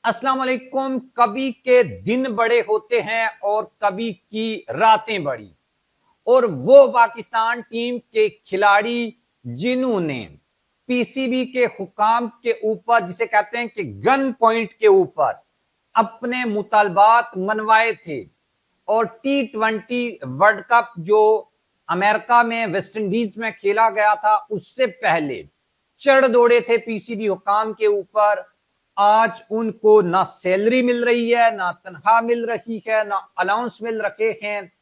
अस्सलाम वालेकुम। कभी के दिन बड़े होते हैं और कभी की रातें बड़ी। और वो पाकिस्तान टीम के खिलाड़ी जिन्होंने पीसीबी के हुकाम के ऊपर, जिसे कहते हैं कि गन पॉइंट के ऊपर अपने मुतालबात मनवाए थे, और T20 वर्ल्ड कप जो अमेरिका में वेस्ट इंडीज में खेला गया था उससे पहले चढ़ दौड़े थे पीसीबी हुकाम के ऊपर। आज उनको ना सैलरी मिल रही है, ना तनख्वाह मिल रही है, ना अलाउंस मिल रखे हैं।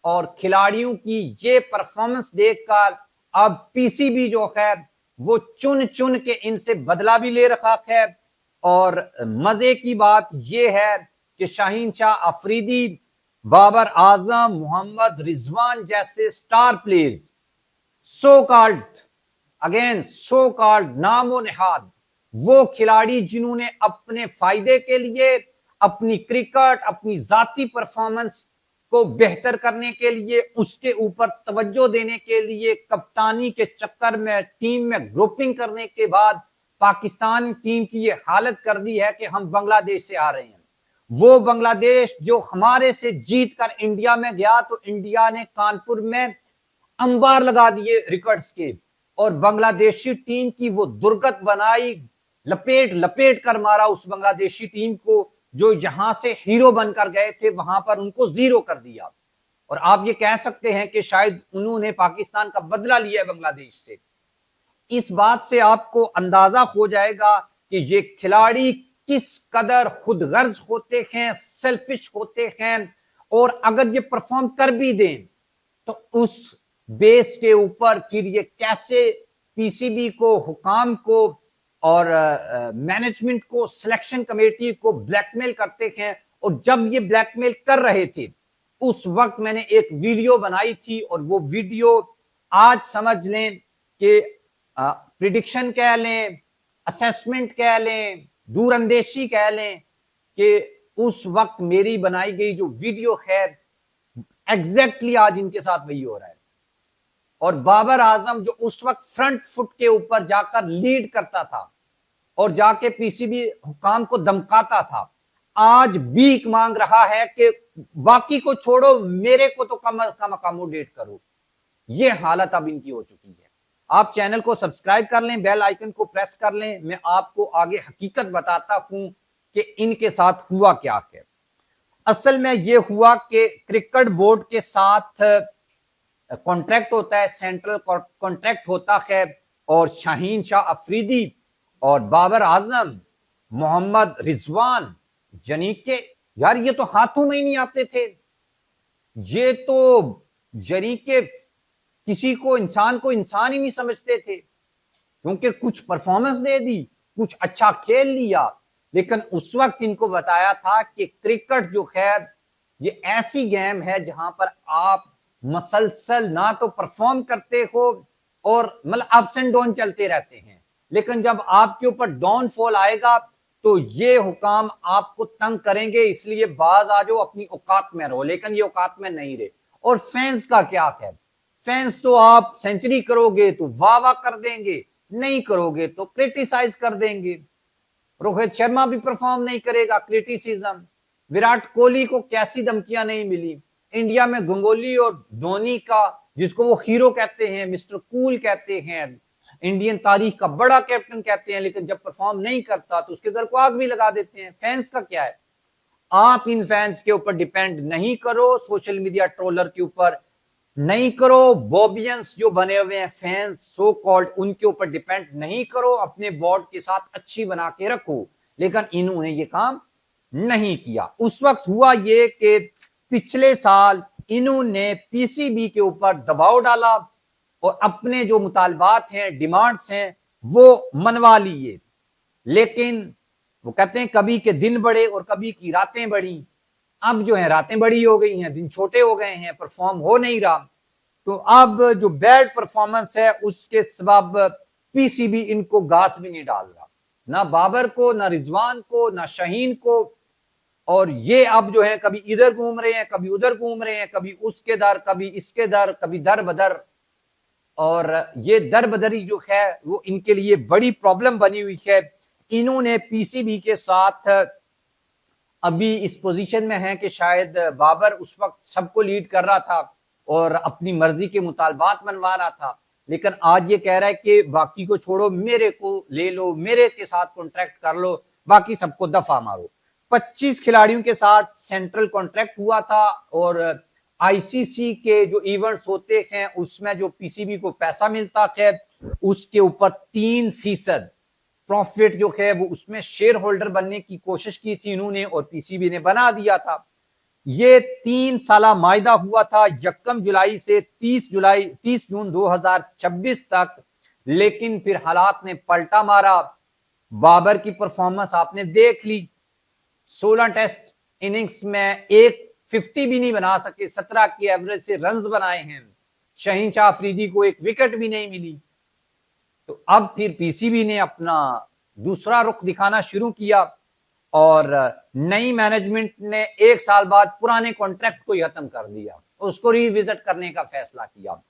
और खिलाड़ियों की ये परफॉर्मेंस देखकर अब पीसीबी जो है वो चुन चुन के इनसे बदला भी ले रखा है। और मजे की बात यह है कि शाहीन शाह अफरीदी, बाबर आजम, मोहम्मद रिजवान जैसे star players, so called, again so called नामो निहाद, वो खिलाड़ी जिन्होंने अपने फायदे के लिए, अपनी क्रिकेट, अपनी जाती परफॉर्मेंस को बेहतर करने के लिए, उसके ऊपर तवज्जो देने के लिए, कप्तानी के चक्कर में टीम में ग्रुपिंग करने के बाद पाकिस्तान टीम की ये हालत कर दी है कि हम बांग्लादेश से आ रहे हैं। वो बांग्लादेश जो हमारे से जीत कर इंडिया में गया तो इंडिया ने कानपुर में अंबार लगा दिए रिकॉर्ड्स के, और बांग्लादेशी टीम की वो दुर्गत बनाई, लपेट लपेट कर मारा उस बांग्लादेशी टीम को जो यहां से हीरो बनकर गए थे, वहां पर उनको जीरो कर दिया। और आप ये कह सकते हैं कि शायद उन्होंने पाकिस्तान का बदला लिया है बांग्लादेश से। इस बात से आपको अंदाजा हो जाएगा कि ये खिलाड़ी किस कदर खुदगर्ज होते हैं, सेल्फिश होते हैं। और अगर ये परफॉर्म कर भी दें तो उस बेस के ऊपर फिर ये कैसे पीसीबी को, हुकाम को और मैनेजमेंट को, सिलेक्शन कमेटी को ब्लैकमेल करते हैं। और जब ये ब्लैकमेल कर रहे थे उस वक्त मैंने एक वीडियो बनाई थी, और वो वीडियो आज समझ लें कि प्रिडिक्शन कह लें, असेसमेंट कह लें, दूरअंदेशी कह लें, कि उस वक्त मेरी बनाई गई जो वीडियो है एग्जैक्टली आज इनके साथ वही हो रहा है। और बाबर आजम जो उस वक्त फ्रंट फुट के ऊपर जाकर लीड करता था और जाके पीसीबी हुकाम को धमकाता था, आज भीख मांग रहा है कि बाकी को छोड़ो, मेरे को तो कम अकोमोडेट करो। ये हालत अब इनकी हो चुकी है। आप चैनल को सब्सक्राइब कर लें, बेल आइकन को प्रेस कर लें, मैं आपको आगे हकीकत बताता हूं कि इनके साथ हुआ क्या है। असल में यह हुआ कि क्रिकेट बोर्ड के साथ कॉन्ट्रैक्ट होता है, सेंट्रल कॉन्ट्रैक्ट होता है, और शाहीन शाह अफरीदी और बाबर आजम, मोहम्मद रिजवान, यानी कि यार ये तो हाथों में ही नहीं आते थे। ये तो यानी कि किसी को इंसान ही नहीं समझते थे, क्योंकि कुछ परफॉर्मेंस दे दी, कुछ अच्छा खेल लिया। लेकिन उस वक्त इनको बताया था कि क्रिकेट जो है ये ऐसी गेम है जहां पर आप मसलसल ना तो परफॉर्म करते हो और मतलब अप्स एंड डाउन चलते रहते हैं, लेकिन जब आपके ऊपर डाउनफॉल आएगा तो ये हुकाम आपको तंग करेंगे। इसलिए बाज आ जाओ, अपनी औकात में रहो। लेकिन ये औकात में नहीं रहे। और फैंस का क्या है, फैंस तो आप सेंचुरी करोगे तो वाह वाह कर देंगे, नहीं करोगे तो क्रिटिसाइज कर देंगे। रोहित शर्मा भी परफॉर्म नहीं करेगा, क्रिटिसिज्म। विराट कोहली को कैसी धमकियां नहीं मिली। इंडिया में गंगोली और धोनी का, जिसको वो हीरो कहते हैं, मिस्टर कूल कहते हैं, इंडियन तारीख का बड़ा कैप्टन कहते हैं, लेकिन जब परफॉर्म नहीं करता तो उसके घर को आग भी लगा देते हैं। फैंस का क्या है? आप इन फैंस के ऊपर डिपेंड नहीं करो, सोशल मीडिया ट्रोलर के ऊपर नहीं करो, बॉबियंस जो बने हुए हैं फैंस सो कॉल्ड, उनके ऊपर डिपेंड नहीं करो, अपने बोर्ड के साथ अच्छी बना के रखो। लेकिन इन्होंने ये काम नहीं किया। उस वक्त हुआ ये कि पिछले साल इन्होंने पीसीबी के ऊपर दबाव डाला और अपने जो मुतालबात हैं, डिमांड्स हैं, वो मनवा लिए। लेकिन वो कहते हैं कभी के दिन बड़े और कभी की रातें बड़ी। अब जो है रातें बड़ी हो गई हैं, दिन छोटे हो गए हैं, परफॉर्म हो नहीं रहा। तो अब जो बैड परफॉर्मेंस है उसके सबब पीसीबी इनको घास भी नहीं डाल रहा, ना बाबर को, ना रिजवान को, ना शाहीन को। और ये अब जो है कभी इधर घूम रहे हैं, कभी उधर घूम रहे हैं, कभी उसके दर, कभी इसके दर, कभी दर बदर। और ये दर बदरी जो है वो इनके लिए बड़ी प्रॉब्लम बनी हुई है। इन्होंने पीसीबी के साथ अभी इस पोजीशन में है कि शायद बाबर उस वक्त सबको लीड कर रहा था और अपनी मर्जी के मुतालबात मनवा रहा था, लेकिन आज ये कह रहा है कि बाकी को छोड़ो, मेरे को ले लो, मेरे के साथ कॉन्ट्रैक्ट कर लो, बाकी सबको दफा मारो। 25 खिलाड़ियों के साथ सेंट्रल कॉन्ट्रैक्ट हुआ था और आईसीसी के जो इवेंट्स होते हैं उसमें जो पीसीबी को पैसा मिलता है उसके ऊपर 3% प्रॉफिट जो है वो उसमें शेयर होल्डर बनने की कोशिश की थी इन्होंने और पीसीबी ने बना दिया था। ये 3 साला मायदा हुआ था 1 जुलाई से 30 जून 2026 तक, लेकिन फिर हालात ने पलटा मारा। बाबर की परफॉर्मेंस आपने देख ली, 16 टेस्ट इनिंग्स में एक 50 भी नहीं बना सके, 17 की एवरेज से रन्स बनाए हैं। शहीनशाह अफरीदी को एक विकेट भी नहीं मिली। तो अब फिर पीसीबी ने अपना दूसरा रुख दिखाना शुरू किया और नई मैनेजमेंट ने 1 साल बाद पुराने कॉन्ट्रैक्ट को ही खत्म कर दिया, उसको रिविजिट करने का फैसला किया।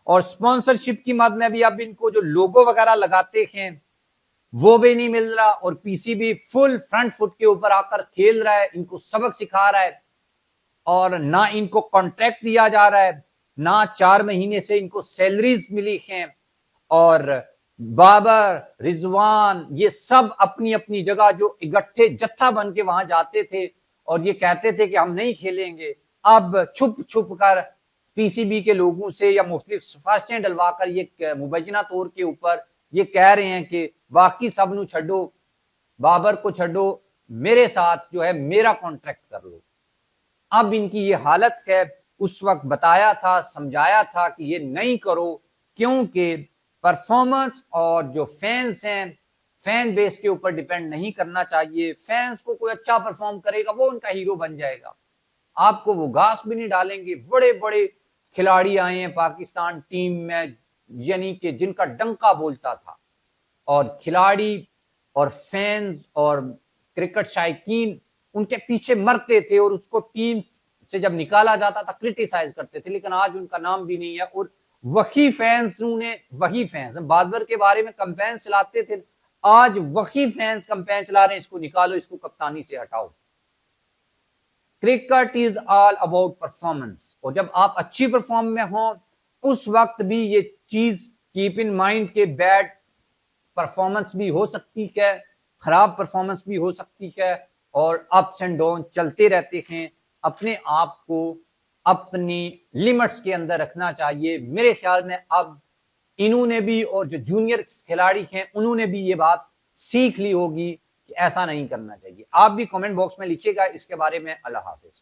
और स्पॉन्सरशिप की मद में भी अब इनको जो लोगो वगैरह लगाते हैं वो भी नहीं मिल रहा और पीसीबी फुल फ्रंट फुट के ऊपर आकर खेल रहा है, इनको सबक सिखा रहा है और ना इनको कॉन्ट्रैक्ट दिया जा रहा है, ना 4 महीने से इनको सैलरीज मिली हैं। और बाबर, रिजवान, ये सब अपनी अपनी जगह जो इकट्ठे जत्था बन के वहां जाते थे और ये कहते थे कि हम नहीं खेलेंगे, अब छुप छुप कर पीसीबी के लोगों से या मुख्तलिफ सिफारिशें डलवाकर ये मुबैना तौर के ऊपर ये कह रहे हैं कि बाकी सब नु छो, बाबर को छो, मेरे साथ जो है मेरा कॉन्ट्रैक्ट कर लो। अब इनकी ये हालत है, उस वक्त बताया था, समझाया था कि ये नहीं करो, क्योंकि परफॉर्मेंस और जो फैंस हैं, फैन बेस के ऊपर डिपेंड नहीं करना चाहिए। फैंस को कोई अच्छा परफॉर्म करेगा वो उनका हीरो बन जाएगा, आपको वो घास भी नहीं डालेंगे। बड़े बड़े खिलाड़ी आए हैं पाकिस्तान टीम में, यानी कि जिनका डंका बोलता था, और खिलाड़ी और फैंस और क्रिकेट शायकीन उनके पीछे मरते थे और उसको टीम से जब निकाला जाता था क्रिटिसाइज करते थे, लेकिन आज उनका नाम भी नहीं है। और वही फैंस बाबर के बारे में कैंपेन चलाते थे, आज वही फैंस कैंपेन चला रहे हैं इसको निकालो, इसको कप्तानी से हटाओ। Cricket is all about performance, और जब आप अच्छी परफॉर्म में हो उस वक्त भी ये चीज कीप इन माइंड के बैड परफॉर्मेंस भी हो सकती है, खराब परफॉर्मेंस भी हो सकती है और अप्स एंड डाउन चलते रहते हैं। अपने आप को अपनी लिमिट्स के अंदर रखना चाहिए। मेरे ख्याल में अब इन्होंने भी और जो जूनियर खिलाड़ी हैं उन्होंने भी ये बात सीख ली होगी कि ऐसा नहीं करना चाहिए। आप भी कमेंट बॉक्स में लिखिएगा इसके बारे में। अल्लाह हाफिज।